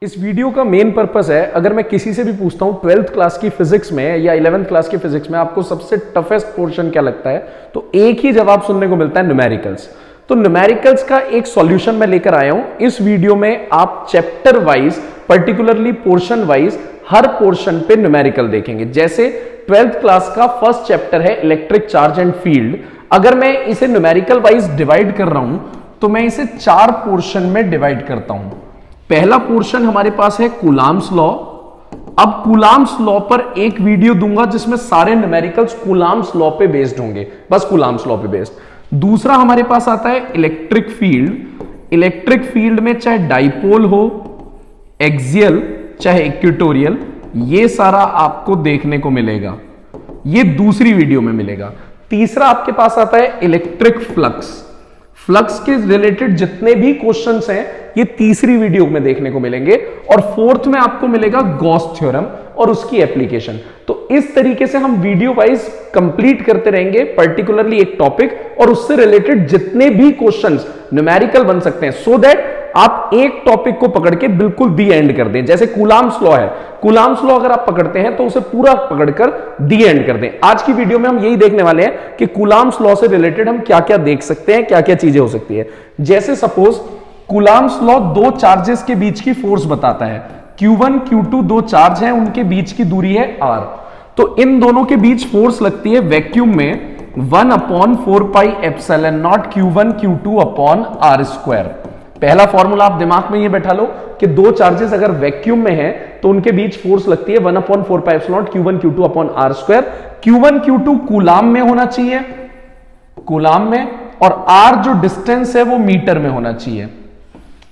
इस वीडियो का main purpose है, अगर मैं किसी से भी पूछता हूं 12th क्लास की फिजिक्स में या 11th क्लास की फिजिक्स में आपको सबसे टफेस्ट पोर्शन क्या लगता है, तो एक ही जवाब सुनने को मिलता है न्यूमेरिकल्स। तो न्यूमेरिकल्स का एक सॉल्यूशन मैं लेकर आया हूं। इस वीडियो में आप chapter wise, particularly portion wise, हर पोर्शन पे न्यूमेरिकल देखेंगे। जैसे 12th क्लास का फर्स्ट चैप्टर है इलेक्ट्रिक चार्ज एंड फील्ड। अगर मैं इसे न्यूमेरिकल वाइज डिवाइड कर रहा हूं तो मैं इसे 4 पोर्शन में डिवाइड करता हूं। पहला पोर्शन हमारे पास है कूलाम्स लॉ। अब कूलाम्स लॉ पर एक वीडियो दूंगा जिसमें सारे न्यूमेरिकल्स कूलाम्स लॉ पे बेस्ड होंगे, बस कूलाम्स लॉ पे बेस्ड। दूसरा हमारे पास आता है इलेक्ट्रिक फील्ड। इलेक्ट्रिक फील्ड में चाहे डाइपोल हो, एक्सियल चाहे इक्वेटोरियल, ये सारा आपको देखने को मिलेगा, ये दूसरी वीडियो में मिलेगा। तीसरा आपके पास आता है इलेक्ट्रिक फ्लक्स। फ्लक्स के रिलेटेड जितने भी क्वेश्चंस हैं ये तीसरी वीडियो में देखने को मिलेंगे। और फोर्थ में आपको मिलेगा गॉस थ्योरम और उसकी एप्लीकेशन। तो इस तरीके से हम वीडियो वाइज कंप्लीट करते रहेंगे, पर्टिकुलरली एक टॉपिक और उससे रिलेटेड जितने भी क्वेश्चंस न्यूमेरिकल बन सकते हैं, सो दैट आप एक टॉपिक को पकड़ के बिल्कुल दी एंड कर दें। जैसे कूलाम्स लॉ है, कूलाम्स लॉ अगर आप पकड़ते हैं तो उसे पूरा पकड़कर दी एंड कर दें। आज की वीडियो में हम यही देखने वाले हैं कि कूलाम्स लॉ से रिलेटेड हम क्या क्या देख सकते हैं, क्या क्या चीजें हो सकती है। जैसे सपोज कूलाम्स लॉ दो चार्जेस के बीच की फोर्स बताता है। Q1 Q2 दो चार्ज हैं, उनके बीच की दूरी है r। तो इन दोनों के बीच फोर्स लगती है वैक्यूम में 1/4πε0 Q1 Q2 upon r square. पहला फॉर्मूला आप दिमाग में ये बैठा लो कि दो चार्जेस अगर वैक्यूम में है तो उनके बीच फोर्स लगती है 1/4πε0 Q1 Q2 upon r square. Q1 Q2 coulomb में होना चाहिए, कूलाम में, और r जो डिस्टेंस है वो मीटर में होना चाहिए।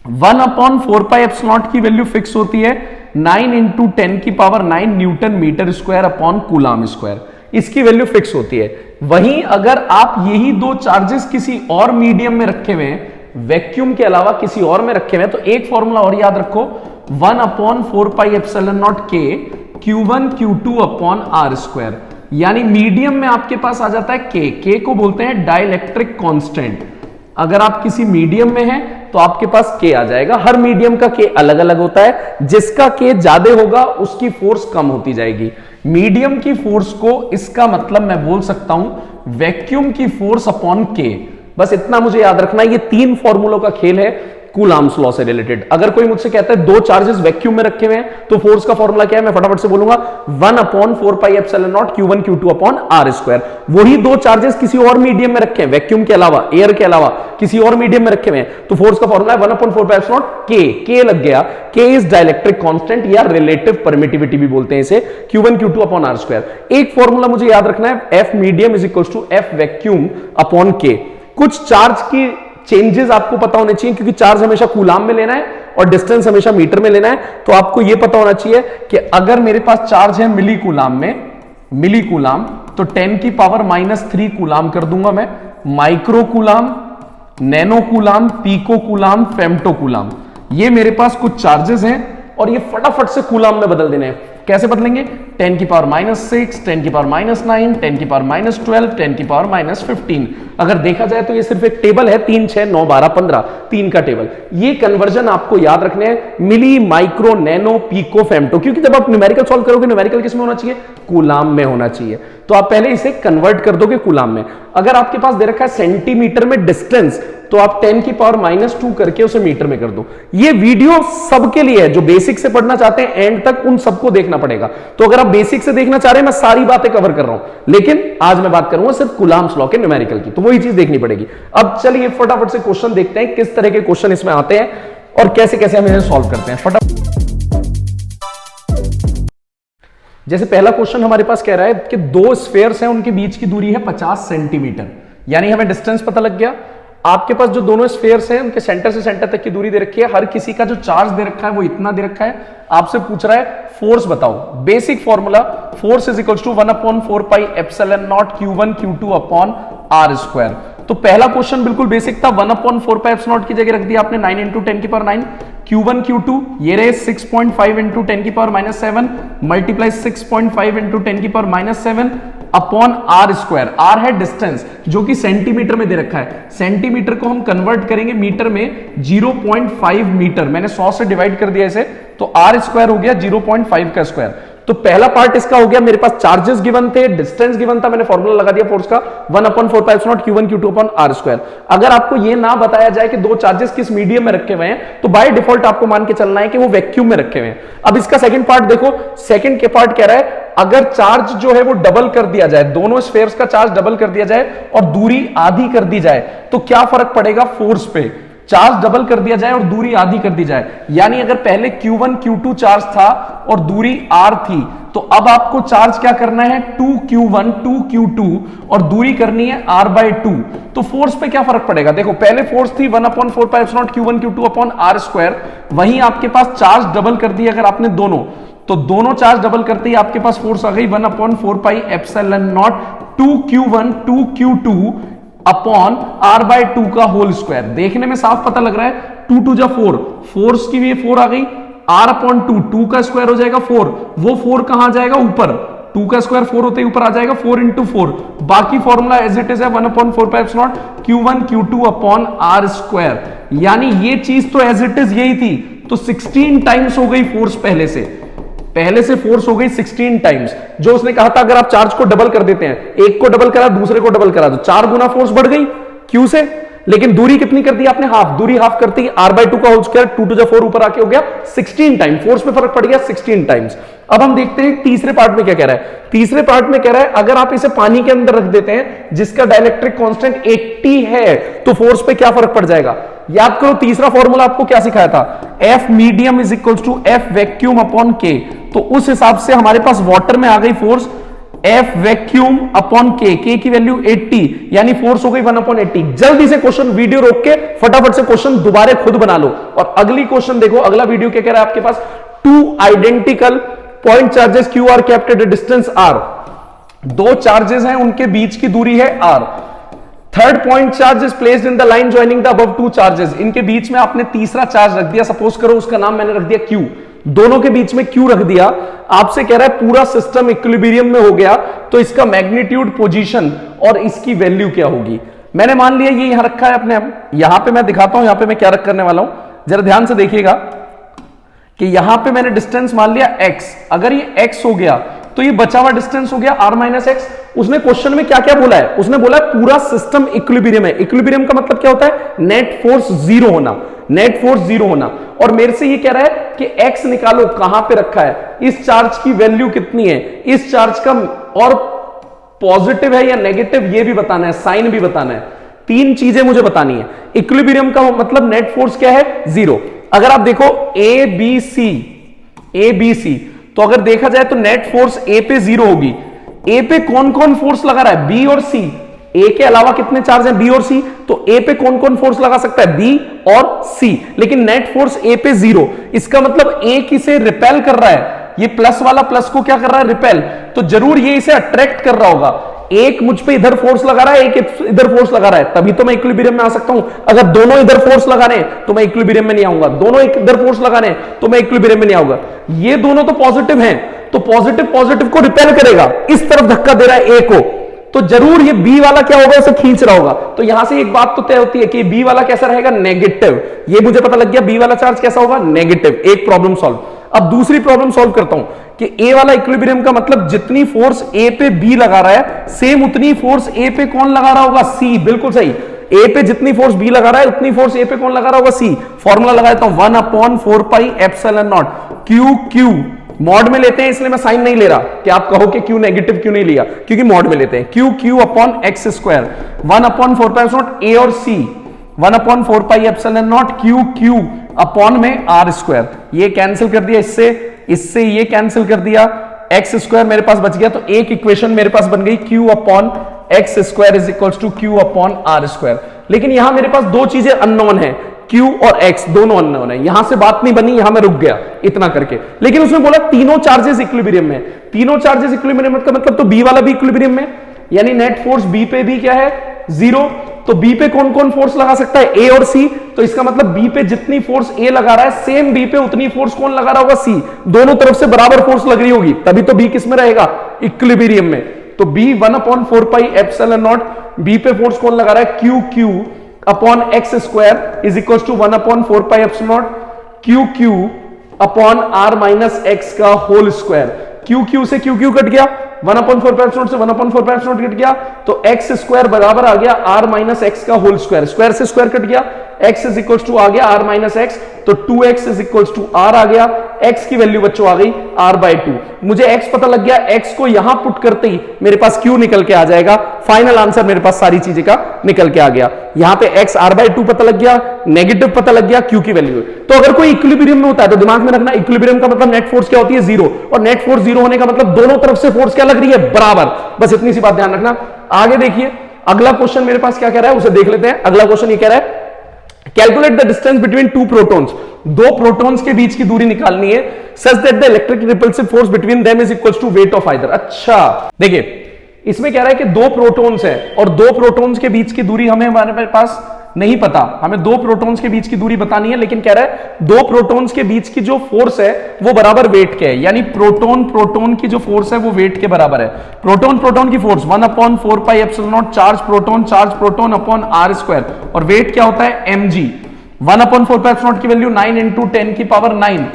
1/4πε0 की वैल्यू फिक्स होती है 9 × 10⁹ newton metre square upon coulomb square, इसकी वैल्यू फिक्स होती है। वहीं अगर आप यही दो चार्जेस किसी और मीडियम में रखे हुए हैं, वैक्यूम के अलावा किसी और में रखे हुए हैं, तो एक फॉर्मूला और याद रखो, 1/4πε0 k Q1 Q2 upon r square. यानी मीडियम में आपके पास आ जाता है k को बोलते हैं डाइलेक्ट्रिक कांस्टेंट। अगर आप किसी मीडियम में हैं तो आपके पास k आ जाएगा। हर मीडियम का k अलग अलग होता है, जिसका k ज्यादा होगा उसकी फोर्स कम होती जाएगी। मीडियम की फोर्स को, इसका मतलब मैं बोल सकता हूं वैक्यूम की फोर्स अपॉन k। बस इतना मुझे याद रखना है। ये 3 फॉर्मूलों का खेल है कूलाम्स लॉ से रिलेटेड। अगर कोई मुझसे कहता है दो चार्जेस वैक्यूम में रखे हुए हैं तो फोर्स का फॉर्मूला क्या है, मैं फटाफट से बोलूंगा 1/4πε0 Q1 Q2 upon r square. वही दो चार्जेस किसी और मीडियम में रखे हैं, वैक्यूम के अलावा, एयर के अलावा किसी और मीडियम में रखे हुए हैं, तो फोर्स का फॉर्मूला है 1/4πε0 k लग गया। k इज डाइलेक्ट्रिक कांस्टेंट या रिलेटिव परमिटिविटी भी बोलते हैं इसे, Q1 Q2 upon r square. एक फॉर्मूला मुझे याद रखना है, F medium is equal to F vacuum upon k। कुछ चार्ज की चेंजेस आपको पता होने चाहिए, क्योंकि चार्ज हमेशा कूलाम में लेना है और डिस्टेंस हमेशा मीटर में लेना है। तो आपको यह पता होना चाहिए कि अगर मेरे पास चार्ज है मिली कूलाम में, मिली कूलाम, तो 10⁻³ कूलाम कर दूंगा मैं। Micro coulomb, nano coulomb, pico coulomb, femto coulomb, ये मेरे पास कुछ चार्जेस हैं और ये फटाफट से कूलाम में बदल देने हैं। कैसे बदलेंगे? 10⁻⁶, 10⁻⁹, 10⁻12, 10⁻15। अगर देखा जाए तो ये सिर्फ एक टेबल है, 3, 6, 9, 12, 15, 3 का टेबल। ये कन्वर्जन आपको याद रखने हैं, मिली, माइक्रो, नैनो, पीको, फेम्टो, क्योंकि जब आप न्यूमेरिकल सॉल्व करोगे, न्यूमेरिकल किस में होना चाहिए? कूलाम में होना चाहिए। तो आप पहले इसे कन्वर्ट कर दोगे कूलाम में। अगर आपके पास दे रखा है सेंटीमीटर में डिस्टेंस, तो आप 10⁻² करके उसे मीटर में कर दो। ये वीडियो सबके लिए है जो बेसिक से पढ़ना चाहते हैं, एंड तक उन सबको देखना पड़ेगा। तो अगर आप बेसिक से देखना चाह रहे हैं, मैं सारी बातें कवर कर रहा हूं, लेकिन आज मैं बात करूंगा सिर्फ कूलाम्स लॉ के न्यूमेरिकल की, तो वही चीज देखनी पड़ेगी। अब चलिए फटाफट से क्वेश्चन देखते हैं, किस तरह के क्वेश्चन इसमें आते हैं और कैसे कैसे हम इन्हें सॉल्व करते हैं। फटाफट जैसे पहला क्वेश्चन हमारे पास कह रहा है कि दो स्फेयर्स हैं, उनके बीच की दूरी है 50 सेंटीमीटर। यानी हमें डिस्टेंस पता लग गया। आपके पास जो दोनों स्फेयर्स हैं उनके सेंटर से सेंटर तक की दूरी दे रखी है। हर किसी का जो चार्ज दे रखा है वो इतना दे रखा है। आपसे पूछ रहा है फोर्स बताओ। Basic formula, force is equal to 1/4πε0 Q1 Q2 upon r square. तो पहला क्वेश्चन बिल्कुल बेसिक था, 1/4πε0 की जगह रख दिया आपने 9 × 10⁹ Q1 Q2 ये रहे 6.5 × 10⁻⁷ multiply 6.5 × 10⁻⁷ upon R square. R है डिस्टेंस जो कि सेंटीमीटर में दे रखा है, सेंटीमीटर को हम कन्वर्ट करेंगे मीटर में 0.5 मीटर, मैंने 100 से डिवाइड कर दिया इसे, तो आर स्क्वायर हो गया 0.5 का स्क्वायर। तो पहला पार्ट इसका हो गया, मेरे पास चार्जेस गिवन थे, डिस्टेंस गिवन था, मैंने फॉर्मूला लगा दिया फोर्स का 1/4πε0 q1 q2 upon r square. अगर आपको ये ना बताया जाए कि दो चार्जेस किस मीडियम में रखे हुए हैं तो बाय डिफॉल्ट आपको मान के चलना है कि वो वैक्यूम में रखे हुए हैं। अब इसका सेकंड पार्ट देखो, सेकंड के पार्ट कह रहा है अगर चार्ज जो है वो डबल कर दिया जाए, दोनों स्फेयर्स का चार्ज डबल कर दिया जाए और दूरी आधी कर दी जाए तो क्या फर्क पड़ेगा फोर्स पे। चार्ज डबल कर दिया जाए और दूरी आधी कर दी जाए, यानी अगर पहले Q1 Q2 चार्ज था और दूरी R थी, तो अब आपको चार्ज क्या करना है 2Q1 2Q2 और दूरी करनी है R/2। तो फोर्स पे क्या फर्क पड़ेगा, देखो पहले फोर्स थी 1/4πε0 Q1 Q2 upon R square, वहीं आपके पास चार्ज डबल कर दी अगर आपने दोनों, तो दोनों चार्ज डबल करते ही आपके पास फोर्स आ गई 1/4πε0 2Q1 2Q2 अपॉन R/2 का होल स्क्वायर। देखने में साफ पता लग रहा है 2 2 जा 4, फोर्स की भी 4 आ गई, R/2 2 का स्क्वायर हो जाएगा 4, वो 4 कहां जाएगा ऊपर, 2 का स्क्वायर 4 होते ही ऊपर आ जाएगा 4 × 4, बाकी फॉर्मूला एज इट इज है 1/4πε0 Q1 Q2 upon R square. यानी ये चीज तो एज इट इज यही थी, तो 16 टाइम्स हो गई फोर्स, पहले से फोर्स हो गई 16 टाइम्स। जो उसने कहा था अगर आप चार्ज को डबल कर देते हैं, एक को डबल करा दूसरे को डबल करा, तो 4 गुना फोर्स बढ़ गई क्यू से, लेकिन दूरी कितनी कर दी आपने, हाफ, दूरी हाफ करती है R/2 का होल स्क्वायर, 2 2 जा 4 ऊपर आके हो गया 16 टाइम, फोर्स में फर्क पड़ गया 16 टाइम्स। अब हम देखते हैं तीसरे पार्ट में क्या कह रहा है। तीसरे पार्ट में कह रहा है अगर आप इसे पानी के अंदर रख देते हैं जिसका डाइलेक्ट्रिक कांस्टेंट 80 है तो फोर्स पे क्या फर्क पड़ जाएगा। याद करो तीसरा फॉर्मूला आपको क्या सिखाया था, F medium is equal to F vacuum upon K। तो उस हिसाब से हमारे पास वाटर में आ गई force F vacuum upon K की वैल्यू 80, यानी फोर्स हो गई 1/80। जल्दी से क्वेश्चन वीडियो रोक के फटाफट से क्वेश्चन दोबारा खुद बना लो और अगली क्वेश्चन देखो। अगला वीडियो क्या कह रहा है आपके पास, 2 identical point charges Q are kept at a distance R, दो चार्जेस हैं उनके बीच की दूरी है R। Third point charge is placed in the line joining the above 2 charges, इनके बीच में आपने तीसरा चार्ज रख दिया, सपोज करो उसका नाम मैंने रख दिया Q, दोनों के बीच में Q रख दिया। आपसे कह रहा है पूरा सिस्टम इक्विलिब्रियम में हो गया तो इसका मैग्नीट्यूड, पोजीशन और इसकी वैल्यू क्या होगी। मैंने मान लिया ये यहां रखा है अपने, यहां पे मैं दिखाता हूं यहां पे मैं क्या रख करने वाला हूं, जरा ध्यान से देखिएगा कि यहां पे मैंने डिस्टेंस मान लिया x, अगर ये x हो गया तो ये बचा हुआ डिस्टेंस हो गया r-x। उसने क्वेश्चन में क्या क्या बोला है, उसने बोला है पूरा सिस्टम इक्विलिब्रियम है। इक्विलिब्रियम का मतलब क्या होता है, नेट फोर्स जीरो होना, नेट फोर्स जीरो होना। और मेरे से ये कह रहा है कि x निकालो कहां पे रखा है, इस चार्ज की वैल्यू कितनी है, इस चार्ज का और पॉजिटिव है या नेगेटिव ये भी बताना है, साइन भी बताना है, 3 चीजें मुझे बतानी है। इक्विलिब्रियम का मतलब नेट फोर्स क्या है, जीरो। अगर आप देखो ए बी सी, तो अगर देखा जाए तो नेट फोर्स ए पे जीरो होगी। ए पे कौन कौन फोर्स लगा रहा है, बी और सी, ए के अलावा कितने चार्ज हैं, बी और सी, तो ए पे कौन कौन फोर्स लगा सकता है, बी और सी, लेकिन नेट फोर्स ए पे जीरो। इसका मतलब ए किसे रिपेल कर रहा है, ये प्लस वाला प्लस को क्या कर रहा है, रिपेल, तो जरूर ये इसे अट्रैक्ट कर रहा होगा। एक मुझ पे इधर फोर्स लगा रहा है, एक इधर फोर्स लगा रहा है, तभी तो मैं इक्विलिब्रियम में आ सकता हूं। अगर दोनों इधर फोर्स लगा रहे हैं तो मैं इक्विलिब्रियम में नहीं आऊंगा, दोनों इधर फोर्स लगा रहे हैं तो मैं इक्विलिब्रियम में नहीं आऊंगा। ये दोनों तो पॉजिटिव हैं, तो पॉजिटिव को रिपेल करेगा, इस तरफ धक्का दे रहा है ए को, तो जरूर ये बी वाला क्या होगा, उसे खींच रहा होगा। तो यहां से एक बात तो तय होती है कि बी वाला कैसा रहेगा, नेगेटिव। ये मुझे पता लग गया बी वाला चार्ज कैसा होगा, नेगेटिव। एक प्रॉब्लम सॉल्व। अब दूसरी प्रॉब्लम सॉल्व करता हूं कि ए वाला इक्विलिब्रियम का मतलब जितनी फोर्स ए पे बी लगा रहा है सेम उतनी फोर्स ए पे कौन लगा रहा होगा, सी। बिल्कुल सही, ए पे जितनी फोर्स बी लगा रहा है उतनी फोर्स ए पे कौन लगा रहा होगा, सी। फॉर्मूला लगा देता हूं 1/4πε0 क्यू मॉड में लेते हैं इसलिए मैं साइन नहीं ले रहा कि आप कहो कि क्यू नेगेटिव क्यों नहीं लिया, क्योंकि मॉड में लेते हैं। क्यू अपॉन एक्स स्क्वायर 1/4πε0 ए और सी 1/4πε0 क्यू अपॉन में आर स्क्वायर। ये कैंसिल कर दिया, इससे ये कैंसिल कर दिया, एक्स स्क्वायर मेरे पास बच गया, तो एक इक्वेशन मेरे पास बन गई Q upon X square is equals to Q upon R square. लेकिन यहां मेरे पास दो चीजें अननोन है, Q और X दोनों अननोन है, यहां से बात नहीं बनी, यहां मैं रुक गया इतना करके। लेकिन उसने बोला तीनों चार्जेस इक्विलिब्रियम में, तीनों चार्जेस इक्विलिब्रियम का मतलब तो B वाला भी इक्विलिब्रियम में, यानी नेट फोर्स B पे भी क्या है, जीरो। तो B पे कौन कौन फोर्स लगा सकता है, A और C। तो इसका मतलब B पे जितनी फोर्स A लगा रहा है सेम B पे उतनी फोर्स कौन लगा रहा होगा, C। दोनों तरफ से बराबर फोर्स लग रही होगी, तभी तो B किस में रहेगा, इक्विलिब्रियम में। तो B 1/4πε0, B पे फोर्स कौन लगा रहा है, QQ upon X square is equal to 1/4πε0 QQ upon R minus X का होल स्क्वायर। QQ से QQ कट गया, 1/4πε0 से 1/4πε0 कट गया, तो एक्स स्क्वायर बराबर आ गया R माइनस एक्स का होल स्क्वायर, स्क्वायर से स्क्वायर कट गया, x इज इक्वल टू आ गया R माइनस एक्स, तो 2x is equal to R आ गया, x की वैल्यू बच्चों आ गई R/2। मुझे x पता लग गया, x को यहां पुट करते ही मेरे पास q निकल के आ जाएगा, फाइनल आंसर मेरे पास सारी चीजें का निकल के आ गया। यहां पे x R/2 पता लग गया, नेगेटिव पता लग गया, q की वैल्यू। तो अगर कोई इक्विलिब्रियम में होता है तो दिमाग में रखना, इक्विलिब्रियम का मतलब नेट फोर्स क्या होती है, जीरो, और नेट फोर्स जीरो होने का मतलब दोनों तरफ से फोर्स क्या लग रही है, बराबर। बस इतनी सी बात ध्यान रखना। आगे देखिए अगला क्वेश्चन मेरे पास क्या कह रहा है, उसे देख लेते हैं। अगला क्वेश्चन ये कह रहा है calculate the distance between two protons, दो प्रोटॉन्स के बीच की दूरी निकालनी है, such that the electric repulsive force between them is equal to weight of either. अच्छा देखिए इसमें कह रहा है कि दो प्रोटॉन्स है और दो प्रोटॉन्स के बीच की दूरी हमारे पास नहीं पता, हमें दो प्रोटॉन्स के बीच की दूरी बतानी है, लेकिन कह रहा है दो प्रोटॉन्स के बीच की जो फोर्स है वो बराबर वेट के है, यानी प्रोटॉन प्रोटॉन की जो फोर्स है वो वेट के बराबर है। प्रोटॉन प्रोटॉन की force 1/4πε0 charge proton upon R square, और वेट क्या होता है mg। 1/4πε0 की वैल्यू 9 × 10 की पावर 9,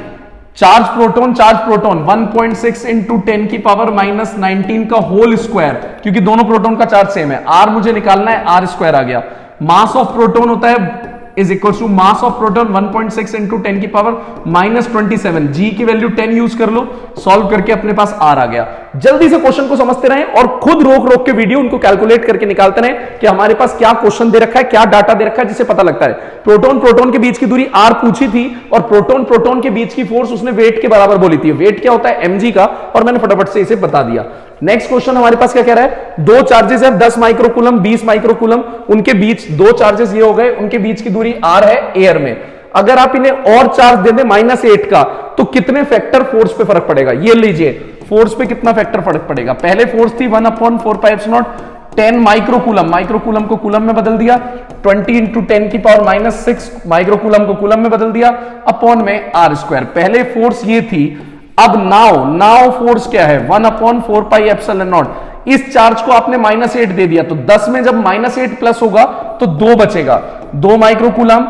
चार्ज प्रोटॉन 1.6 × 10 की पावर -19 का होल स्क्वायर, क्योंकि दोनों प्रोटॉन का चार्ज सेम है। R मुझे निकालना है, R स्क्वायर आ गया। मास ऑफ प्रोटॉन होता है is equal to mass of proton 1.6 × 10 की पावर -27, जी की वैल्यू 10 यूज कर लो, सॉल्व करके अपने पास R आ गया। जल्दी से क्वेश्चन को समझते रहें और खुद रोक रोक के वीडियो उनको कैलकुलेट करके निकालते रहें कि हमारे पास क्या क्वेश्चन दे रखा है, क्या डाटा दे रखा है, जिससे पता लगता है। प्रोटॉन प्रोटॉन के बीच की दूरी R पूछी थी और प्रोटॉन प्रोटॉन के बीच की फोर्स उसने वेट के बराबर बोली थी। वेट क्या होता है mg का, और मैंने फटाफट से इसे बता दिया। नेक्स्ट क्वेश्चन हमारे पास क्या कह रहा है, दो चार्जेस है 10 माइक्रोकूलम 20 माइक्रोकूलम, उनके बीच दो चार्जेस ये हो गए, उनके बीच की दूरी R है एयर में। अगर आप इन्हें और चार्ज दे दें -8 का, तो कितने फैक्टर फोर्स पे फर्क पड़ेगा, ये लीजिए फोर्स पे कितना फैक्टर फर्क पड़ेगा। पहले फोर्स थी 1/4πε0 10 माइक्रोकूलम, माइक्रोकूलम को कूलम में बदल दिया, 20 × 10 की पावर -6 माइक्रोकूलम को कूलम में बदल दिया, अपॉन में R स्क्वायर। पहले फोर्स ये थी, अब नाउ फोर्स क्या है 1/4πε0। इस चार्ज को आपने -8 दे दिया, तो 10 में जब -8 प्लस होगा तो 2 बचेगा, 2 माइक्रोकूलम,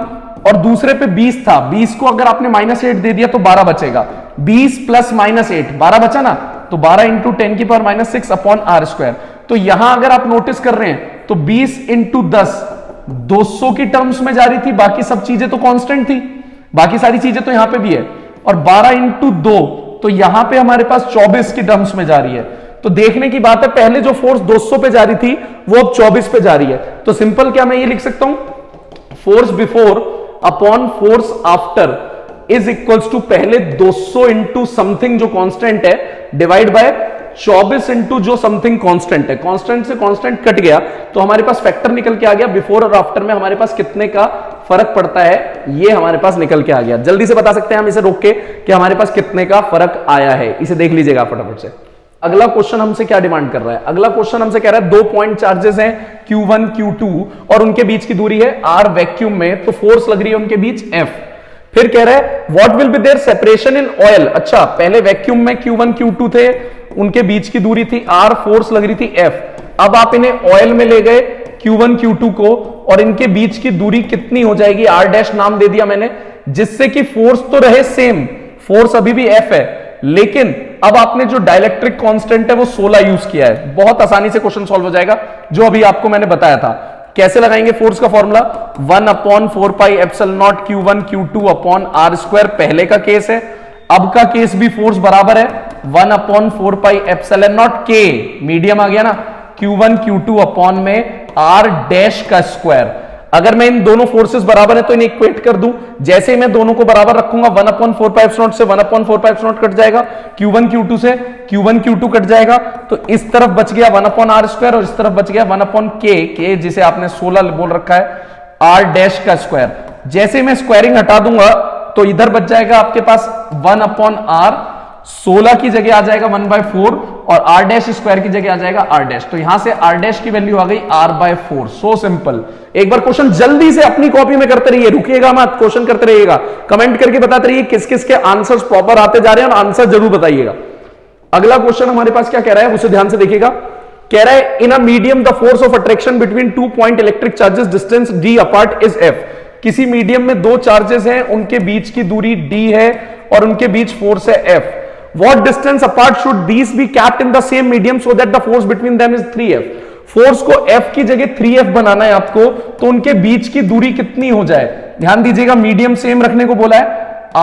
और दूसरे पे 20 था, 20 को अगर आपने -8 दे दिया तो 12 बचेगा, 20 + -8 12 बचा ना, तो 12 × 10 की पावर -6 अपॉन R स्क्वायर। तो यहां अगर आप नोटिस कर रहे हैं तो 20 × 10 200 की टर्म्स में जा रही थी, बाकी सब चीजें तो कांस्टेंट थी, बाकी सारी चीजें तो यहां पे भी है, और 12 × 2 तो यहां पे हमारे पास 24 की टर्म्स में जा रही है। तो देखने की बात है, पहले जो फोर्स 200 पे जा रही थी वो अब 24 पे जा रही है। तो सिंपल क्या मैं ये लिख सकता हूं, force before upon force after is equals to पहले 200 × समथिंग जो कांस्टेंट है डिवाइड बाय 24 × जो समथिंग कांस्टेंट है। कांस्टेंट से कांस्टेंट कट गया तो हमारे पास फैक्टर निकल के आ गया, बिफोर और आफ्टर में हमारे पास कितने का फर्क पड़ता है ये हमारे पास निकल के आ गया। जल्दी से बता सकते हैं हम इसे रोक के कि हमारे पास कितने का फर्क आया है, इसे देख लीजिएगा फटाफट से। अगला क्वेश्चन हमसे क्या डिमांड कर रहा है, अगला क्वेश्चन हमसे कह रहा है दो पॉइंट चार्जेस हैं Q1 Q2 और उनके बीच की दूरी है R वैक्यूम में, तो फोर्स लग रही है उनके बीच F। फिर कह रहा है what will be their separation in oil. अच्छा पहले वैक्यूम में Q1 Q2 थे, उनके बीच की दूरी थी R, फोर्स लग रही थी F। अब आप इन्हें ऑयल में ले गए Q1 Q2 को, और इनके बीच की दूरी कितनी हो जाएगी, R' नाम दे दिया मैंने, जिससे कि फोर्स तो रहे सेम, फोर्स अभी भी F है, लेकिन अब आपने जो डाइलेक्ट्रिक कांस्टेंट है वो 16 यूज किया है। बहुत आसानी से क्वेश्चन सॉल्व हो जाएगा, जो अभी आपको मैंने बताया था। कैसे लगाएंगे फोर्स का formula, 1/4πε0 Q1 Q2 upon R square पहले का केस है, अब का केस भी फोर्स बराबर है 1/4πε0 K, मीडियम आ गया ना, Q1 Q2 अपॉन में R' का स्क्वायर। अगर मैं इन दोनों फोर्सेस बराबर है तो इन्हें इक्वेट कर दूं, जैसे ही मैं दोनों को बराबर रखूंगा 1/4πε0 से 1/4πε0 कट जाएगा, Q1 Q2 से Q1 Q2 कट जाएगा, तो इस तरफ बच गया 1/R स्क्वायर और इस तरफ बच गया 1/K, जिसे आपने 16 बोल रखा है R' का स्क्वायर। जैसे मैं स्क्वायरिंग हटा दूंगा तो इधर बच जाएगा आपके पास 1/R, 16 की जगह आ जाएगा 1/4 और R' स्क्वायर की जगह आ जाएगा R', तो यहां से R' की वैल्यू आ गई R/4। So simple. एक बार क्वेश्चन जल्दी से अपनी कॉपी में करते रहिए, रुकिएगा मत, क्वेश्चन करते रहिएगा, कमेंट करके बताते रहिए किस किस के आंसर्स प्रॉपर आते जा रहे हैं और आंसर जरूर बताइएगा। अगला क्वेश्चन हमारे पास क्या कह रहा है उसे ध्यान से देखिएगा। कह रहा है in a medium the force of attraction between 2 point electric charges distance d apart is f। किसी मीडियम में दो चार्जेस हैं, उनके बीच की दूरी d है और उनके बीच फोर्स है f। What distance apart should these be kept in the same medium so that the force between them is 3f? Force को f की जगह 3f बनाना है आपको, तो उनके बीच की दूरी कितनी हो जाए? ध्यान दीजिएगा, मीडियम सेम रखने को बोला है,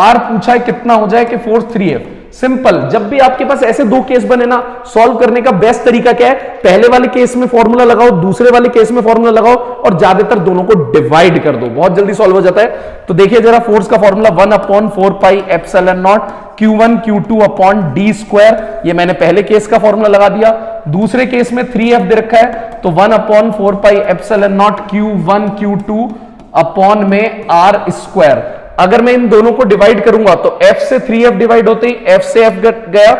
r पूछा है कितना हो जाए कि फोर्स 3f। सिंपल, जब भी आपके पास ऐसे दो केस बने ना, सॉल्व करने का बेस्ट तरीका क्या है? पहले वाले केस में फॉर्मूला लगाओ, दूसरे वाले केस में फॉर्मूला लगाओ और ज्यादातर दोनों को डिवाइड कर दो, बहुत जल्दी सॉल्व हो जाता है। तो देखिए जरा, फोर्स का formula 1/4 pi epsilon naught Q1 Q2 upon D square, ये मैंने पहले केस का फॉर्मूला लगा दिया। दूसरे केस में 3f दे रखा है, तो 1/4 pi epsilon naught Q1 Q2 upon में r स्क्वायर। अगर मैं इन दोनों को डिवाइड करूंगा तो f से 3f डिवाइड होते ही f से f गया,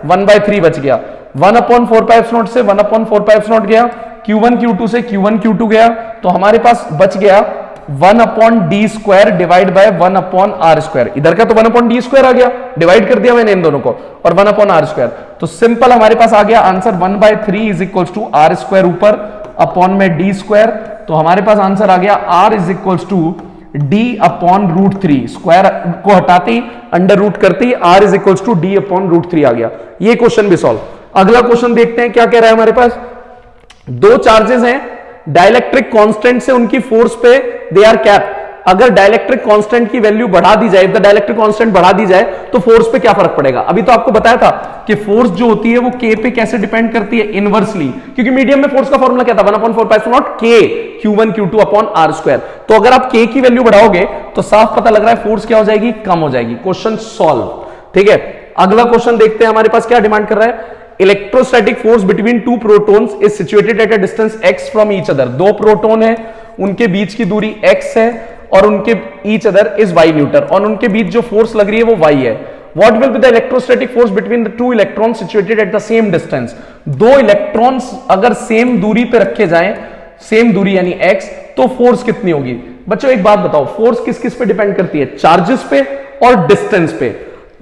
1/3 बच गया। 1/4 पाई एप्सिलॉन नॉट से 1/4 पाई एप्सिलॉन नॉट गया, Q1 Q2 से Q1 Q2 गया, तो हमारे पास बच गया 1/d square divide by 1/r square. इधर का तो 1/d स्क्वायर आ गया, डिवाइड कर दिया मैंने इन दोनों को, और 1/r स्क्वायर। तो सिंपल हमारे पास आ गया answer 1/3 is equals to r square ऊपर अपॉन में d स्क्वायर। तो हमारे पास आंसर आ गया r is equals to d upon √3, square को हटाते ही अंडर रूट करते ही r is equals to d upon √3 आ गया। ये क्वेश्चन भी सॉल्व। अगला क्वेश्चन देखते हैं क्या कह रहा है हमारे पास। दो चार्जेस हैं, डाइलेक्ट्रिक कांस्टेंट से उनकी फोर्स पे दे आर कैप्ड। अगर डाइलेक्ट्रिक कांस्टेंट की वैल्यू बढ़ा दी जाए, द डाइलेक्ट्रिक कांस्टेंट बढ़ा दी जाए, तो फोर्स पे क्या फर्क पड़ेगा? अभी तो आपको बताया था कि फोर्स जो होती है वो k पे कैसे डिपेंड करती है, इनवर्सली, क्योंकि मीडियम में फोर्स का फॉर्मूला क्या था? 1/4 pi epsilon not k Q1 Q2 upon r square. तो अगर आप k की वैल्यू बढ़ाओगे तो साफ पता लग रहा है फोर्स क्या हो जाएगी? कम हो जाएगी। Question solve. ठीक है, अगला क्वेश्चन देखते हैं हमारे पास क्या डिमांड कर रहा है। Electrostatic force between two protons is situated at a distance x from each other. दो प्रोटॉन है, उनके बीच की दूरी x है और उनके each other is y Newton, और उनके बीच जो फोर्स लग रही है वो y है। What will be the electrostatic force between the two electrons situated at the same distance. दो इलेक्ट्रॉन्स अगर सेम दूरी पे रखे जाएं, सेम दूरी यानी x, तो फोर्स कितनी होगी? बच्चों एक बात बताओ, फोर्स किस किस पे डिपेंड करती है? चार्जेस पे और डिस्टेंस पे।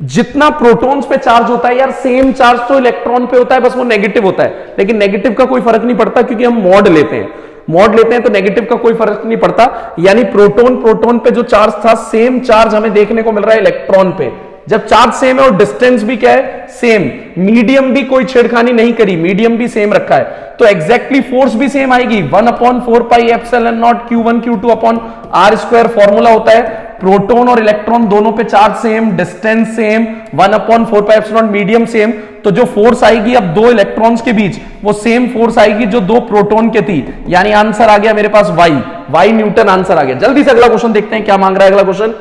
जितना प्रोटॉन्स पे चार्ज होता है यार, सेम चार्ज तो इलेक्ट्रॉन पे होता है, बस वो नेगेटिव होता है। लेकिन नेगेटिव का कोई फर्क नहीं पड़ता क्योंकि हम मॉड लेते हैं, तो नेगेटिव का कोई फर्क नहीं पड़ता। यानी प्रोटॉन पे जो चार्ज था, सेम चार्ज हमें देखने को मिल रहा है इलेक्ट्रॉन पे। जब चार्ज सेम है और डिस्टेंस भी क्या है? सेम। मीडियम भी कोई छेड़खानी नहीं करी, मीडियम भी सेम रखा है, तो एग्जैक्टली फोर्स भी सेम आएगी। 1/4 pi epsilon naught Q1 Q2 upon r square formula होता है। प्रोटॉन और इलेक्ट्रॉन दोनों पे charge same, distance same, 1/4 pi epsilon medium same, तो जो फोर्स आएगी अब दो इलेक्ट्रॉन्स के बीच, वो सेम फोर्स आएगी जो दो प्रोटॉन के थी। यानी आंसर आ गया मेरे पास y न्यूटन आंसर आ गया। जल्दी से अगला क्वेश्चन देखते हैं क्या मांग रहा है अगला क्वेश्चन।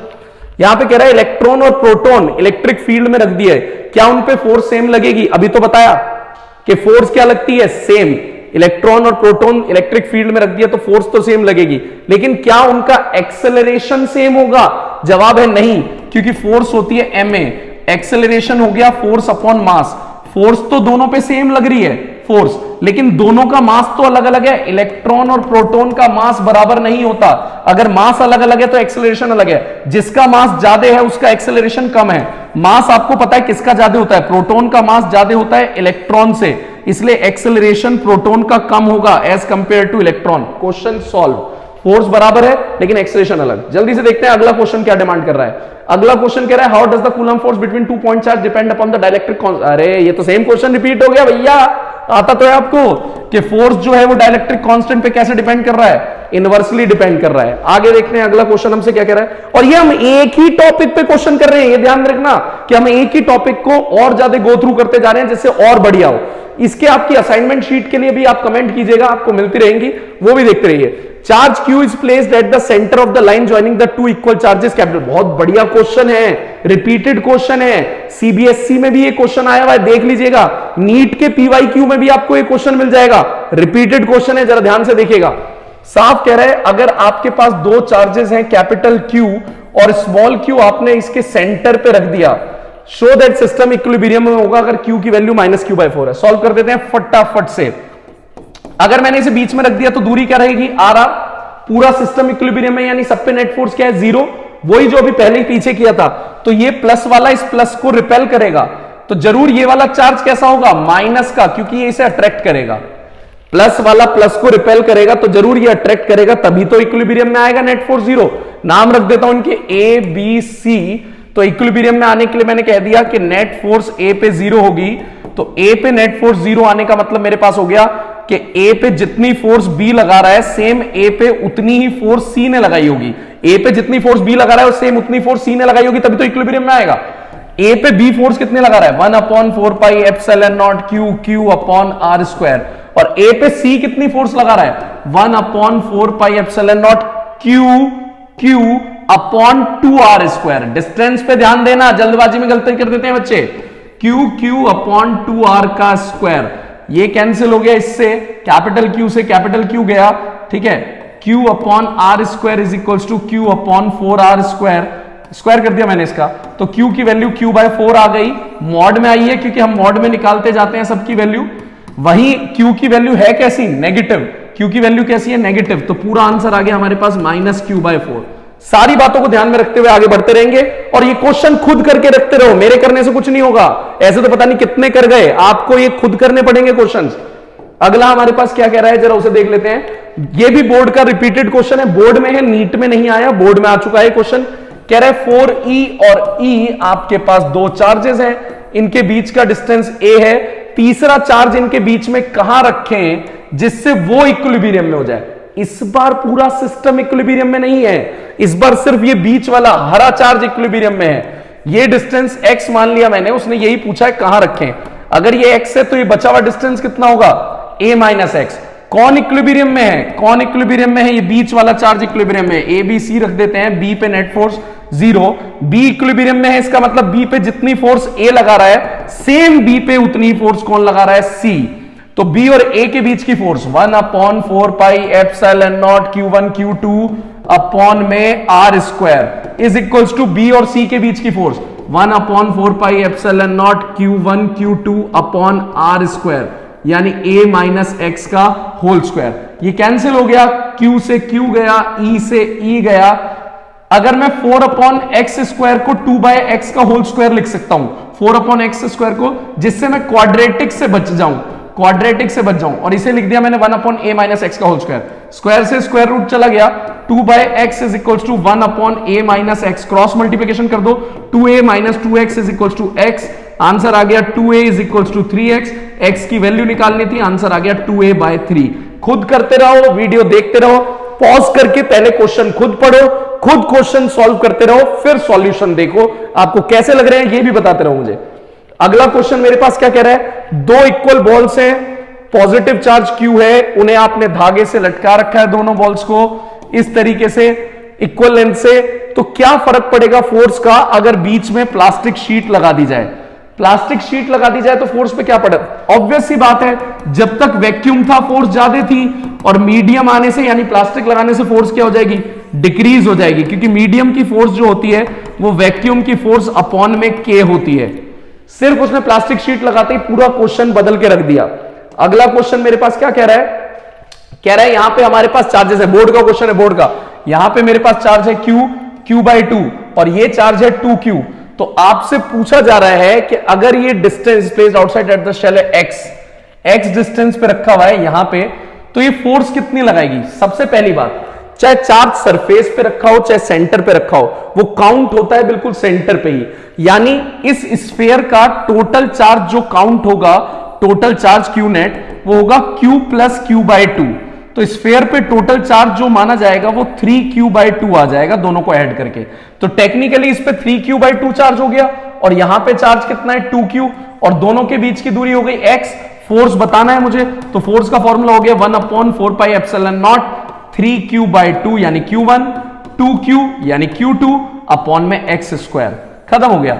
यहां पे कह रहा है इलेक्ट्रॉन और प्रोटॉन इलेक्ट्रिक फील्ड में रख दिए, क्या उन पे फोर्स सेम लगेगी? अभी तो बताया कि फोर्स क्या लगती है? सेम। इलेक्ट्रॉन और प्रोटॉन इलेक्ट्रिक फील्ड में रख दिया तो फोर्स तो सेम लगेगी, लेकिन क्या उनका एक्सेलरेशन सेम होगा? जवाब है नहीं, क्योंकि फोर्स होती है ma, एक्सेलरेशन हो गया फोर्स अपॉन मास। फोर्स तो दोनों पे सेम लग रही है फोर्स, लेकिन दोनों का मास तो अलग अलग है। इलेक्ट्रॉन और प्रोटॉन का मास बराबर नहीं होता। अगर मास अलग अलग है तो एक्सेलरेशन अलग है। जिसका मास ज्यादा है उसका एक्सेलरेशन कम है। मास आपको पता है किसका ज्यादा होता है? प्रोटॉन का मास ज्यादा होता है इलेक्ट्रॉन से, इसलिए एक्सेलरेशन प्रोटॉन का कम होगा as compare to electron. Question solve. Force बराबर है लेकिन एक्सेलरेशन अलग। जल्दी से देखते हैं अगला क्वेश्चन क्या डिमांड कर रहा है। अगला क्वेश्चन कह रहा है how does the coulomb force between two point charge depend upon the dielectric constant. अरे ये तो सेम क्वेश्चन रिपीट हो गया भैया, आता तो है आपको कि फोर्स जो है वो डाइलेक्ट्रिक कांस्टेंट पे कैसे डिपेंड कर रहा है? इनवर्सली डिपेंड कर रहा है। आगे देखते हैं अगला क्वेश्चन हमसे क्या कह रहा है। और ये हम एक ही टॉपिक पे क्वेश्चन कर रहे हैं, ये ध्यान रखना कि हम एक ही टॉपिक को और ज्यादा गो थ्रू करते जा रहे हैं जिससे और बढ़िया हो। इसके आपकी असाइनमेंट शीट के लिए भी आप कमेंट कीजिएगा, आपको मिलती रहेंगी, वो भी देखते रहिए। Charge Q is placed at the centre of the line joining the two equal charges capital. बहुत बढ़िया क्वेश्चन है, रिपीटेड क्वेश्चन है, सीबीएसई में भी ये क्वेश्चन आया हुआ है, देख लीजिएगा। नीट के PYQ में भी आपको ये क्वेश्चन मिल जाएगा, रिपीटेड क्वेश्चन है, जरा ध्यान से देखिएगा। साफ कह रहा है अगर आपके पास दो चार्जेस हैं कैपिटल Q और स्मॉल q आपने इसके सेंटर पे रख दिया, शो दैट सिस्टम इक्विलिब्रियम में होगा अगर Q की वैल्यू -q/4 है। सॉल्व कर देते हैं फटाफट से। अगर मैंने इसे बीच में रख दिया तो दूरी क्या रहेगी? r। पूरा सिस्टम इक्विलिब्रियम में, यानी सब पे नेट फोर्स क्या है? 0। वही जो अभी पहले ही पीछे किया था। तो ये प्लस वाला इस प्लस को रिपेल करेगा, तो जरूर ये वाला चार्ज कैसा होगा? माइनस का, क्योंकि ये इसे अट्रैक्ट करेगा। प्लस वाला प्लस को रिपेल करेगा तो जरूर ये अट्रैक्ट करेगा, तभी तो इक्विलिब्रियम में आएगा नेट फोर्स जीरो। नाम रख देता हूं इनके ए बी सी। तो इक्विलिब्रियम में आने के लिए मैंने कह दिया कि नेट फोर्स ए पे जीरो होगी, तो ए पे नेट फोर्स जीरो आने का मतलब मेरे पास हो गया कि ए पे जितनी फोर्स बी लगा रहा है सेम ए पे उतनी ही फोर्स सी ने लगाई होगी। ए पे जितनी फोर्स बी लगा रहा है सेम उतनी फोर्स सी ने लगाई होगी, तभी तो इक्विलिब्रियम में आएगा। ए पे बी फोर्स कितने लगा रहा है 1/4 pi epsilon naught Q Q upon R square, और ए पे सी कितनी फोर्स लगा रहा है 1/4 pi epsilon naught Q Q upon 2r square. Distance पे ध्यान देना, जल्दबाजी में गलती कर देते हैं बच्चे। क्यू क्यू अपॉन 2r का स्क्वायर, ये कैंसिल हो गया इससे, कैपिटल क्यू से कैपिटल क्यू गया, ठीक है। Q upon R square is equals to Q upon 4r square, square कर दिया मैंने इसका, तो क्यू की वैल्यू क्यू बाय 4 आ गई। मॉड में आई है क्योंकि हम मॉड में निकालते जाते हैं सबकी वैल्यू। वही क्यू की वैल्यू है कैसी, नेगेटिव। क्यू की वैल्यू कैसी है, नेगेटिव, तो पूरा आंसर आ गया हमारे पास -q/4। सारी बातों को ध्यान में रखते हुए आगे बढ़ते रहेंगे, और ये क्वेश्चन खुद करके रखते रहो, मेरे करने से कुछ नहीं होगा। ऐसे तो पता नहीं कितने कर गए, आपको ये खुद करने पड़ेंगे क्वेश्चंस। अगला हमारे पास क्या कह रहा है, जरा उसे देख लेते हैं। ये भी बोर्ड का रिपीटेड क्वेश्चन है, बोर्ड में है, नीट में नहीं आया, बोर्ड में आ चुका है क्वेश्चन। कह रहा है 4e और e आपके पास दो चार्जेस हैं, इनके बीच का डिस्टेंस a है, तीसरा चार्ज इनके बीच में कहां रखें जिससे वो इक्विलिब्रियम में हो जाए। इस बार पूरा सिस्टम इक्विलिब्रियम में नहीं है, इस बार सिर्फ ये बीच वाला हरा चार्ज इक्विलिब्रियम में है। ये डिस्टेंस x मान लिया मैंने, उसने यही पूछा है कहां रखें। अगर ये x है तो ये बचा हुआ डिस्टेंस कितना होगा a माइनस एक्स। कौन इक्विलिब्रियम में है, कौन इक्विलिब्रियम में है, ये बीच वाला चार्ज इक्विलिब्रियम में। ए बी सी रख देते हैं, बी पे net force zero, B equilibrium में है, इसका मतलब बी पे जितनी फोर्स ए लगा रहा है सेम बी पे उतनी फोर्स कौन लगा रहा है, सी। तो बी और ए के बीच की force 1/4 pi epsilon naught q1 q2 upon में R square is equals to B और सी के बीच की force 1/4 pi epsilon naught q1 q2 upon R square, यानी a माइनस एक्स का होल स्क्वायर। ये कैंसिल हो गया, q से q गया, e से e गया। अगर मैं 4/x स्क्वायर को 2/x का होल स्क्वायर लिख सकता हूं, 4/x स्क्वायर को, जिससे मैं क्वाड्रेटिक से बच जाऊं, क्वाड्रेटिक से बच जाऊं, और इसे लिख दिया मैंने 1/a माइनस एक्स का होल स्क्वायर। स्क्वायर से स्क्वायर रूट चला गया, 2/x is equals to 1/a minus X, cross multiplication कर दो, 2a minus 2x is equals to x, answer आ गया 2a is equals to 3x, x की value निकालनी थी, आंसर आ गया 2a/3। खुद करते रहो, वीडियो देखते रहो, पॉज करके पहले क्वेश्चन खुद पढ़ो, खुद क्वेश्चन सॉल्व करते रहो, फिर सॉल्यूशन देखो आपको कैसे लग रहे हैं, ये भी बताते रहो मुझे। अगला क्वेश्चन मेरे पास क्या कह रहा है, दो इक्वल बॉल्स हैं, पॉजिटिव चार्ज Q है, उन्हें आपने धागे से लटका रखा है दोनों बॉल्स को इस तरीके से इक्वल लेंथ से, तो क्या फर्क पड़ेगा फोर्स का अगर बीच में प्लास्टिक शीट लगा दी जाए। प्लास्टिक शीट लगा दी जाए तो फोर्स पे क्या पड़े, ऑब्वियस सी बात है, जब तक वैक्यूम था फोर्स ज्यादा थी, और मीडियम आने से यानी प्लास्टिक लगाने से फोर्स क्या हो जाएगी, डिक्रीज हो जाएगी, क्योंकि मीडियम की फोर्स जो होती है वो वैक्यूम की फोर्स अपॉन में k होती है। सिर्फ उसने प्लास्टिक शीट लगाते ही पूरा क्वेश्चन बदल के रख दिया। अगला क्वेश्चन मेरे पास क्या कह रहा है, कह रहा है यहां पे हमारे पास चार्जेस है, बोर्ड का क्वेश्चन है, बोर्ड का, यहां पे मेरे पास चार्ज है q/2 और ये चार्ज है 2q। तो आपसे पूछा जा रहा है कि अगर ये distance placed outside at the shell है x डिस्टेंस पे रखा हुआ है यहां पे, तो ये फोर्स कितनी लगाएगी। सबसे पहली बात, चाहे चार्ज सरफेस पे रखा हो चाहे सेंटर पे रखा हो, वो काउंट होता है बिल्कुल सेंटर पे ही, यानी इस स्फीयर का टोटल चार्ज जो काउंट होगा, टोटल चार्ज q नेट, वो होगा q प्लस q/2। तो स्फीयर पे टोटल चार्ज जो माना जाएगा वो 3q/2 आ जाएगा दोनों को ऐड करके। तो टेक्निकली इस पे 3q/2 चार्ज हो गया, और यहां पे चार्ज कितना है 2q, और दोनों के बीच की दूरी हो गई x। फोर्स बताना है मुझे, तो फोर्स का फॉर्मूला हो गया 1/4 पाई एप्सिलॉन नॉट 3q/2 यानी q1, 2q यानी q2 अपॉन में x स्क्वायर। खत्म हो गया।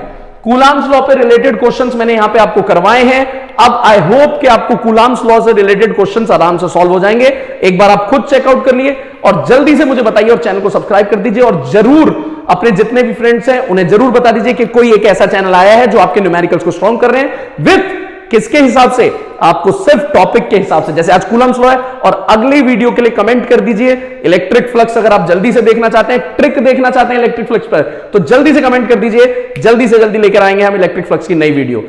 कूलाम्स लॉ पे रिलेटेड क्वेश्चंस मैंने यहां पे आपको करवाए हैं। अब आई होप कि आपको कूलाम्स लॉ से रिलेटेड क्वेश्चंस आराम से सॉल्व हो जाएंगे। एक बार आप खुद चेकआउट कर लिए और जल्दी से मुझे बताइए, और चैनल को सब्सक्राइब कर दीजिए, और जरूर अपने जितने भी फ्रेंड्स हैं उन्हें जरूर बता दीजिए कि कोई एक ऐसा चैनल आया है जो आपके न्यूमेरिकल्स को स्ट्रॉन्ग कर रहे हैं, विथ किसके हिसाब से, आपको सिर्फ टॉपिक के हिसाब से, जैसे आज कूलम्स लॉ है। और अगली वीडियो के लिए कमेंट कर दीजिए इलेक्ट्रिक फ्लक्स, अगर आप जल्दी से देखना चाहते हैं, ट्रिक देखना चाहते हैं इलेक्ट्रिक फ्लक्स पर, तो जल्दी से कमेंट कर दीजिए, जल्दी से जल्दी लेकर आएंगे हम इलेक्ट्रिक फ्लक्स की नई वीडियो।